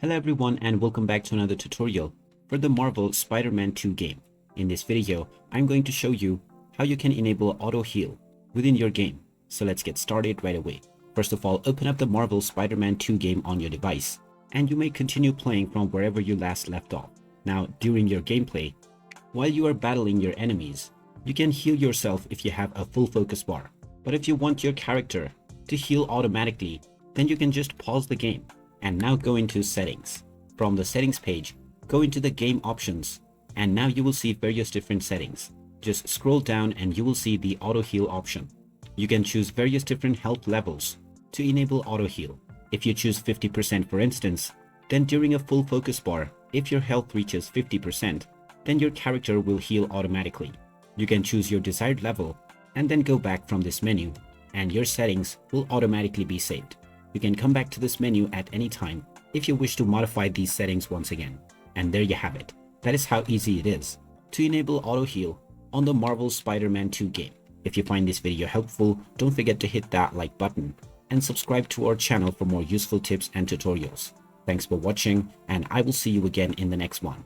Hello everyone and welcome back to another tutorial for the Marvel Spider-Man 2 game. In this video, I'm going to show you how you can enable auto heal within your game. So let's get started right away. First of all, open up the Marvel Spider-Man 2 game on your device and you may continue playing from wherever you last left off. Now, during your gameplay, while you are battling your enemies, you can heal yourself if you have a full focus bar. But if you want your character to heal automatically, then you can just pause the game. And now go into settings. From the settings page, go into the game options and now you will see various different settings. Just scroll down and you will see the auto heal option. You can choose various different health levels to enable auto heal. If you choose 50% for instance, then during a full focus bar, if your health reaches 50%, then your character will heal automatically. You can choose your desired level and then go back from this menu and your settings will automatically be saved. You can come back to this menu at any time if you wish to modify these settings once again. And there you have it. That is how easy it is to enable auto heal on the Marvel Spider-Man 2 game. If you find this video helpful, don't forget to hit that like button and subscribe to our channel for more useful tips and tutorials. Thanks for watching and I will see you again in the next one.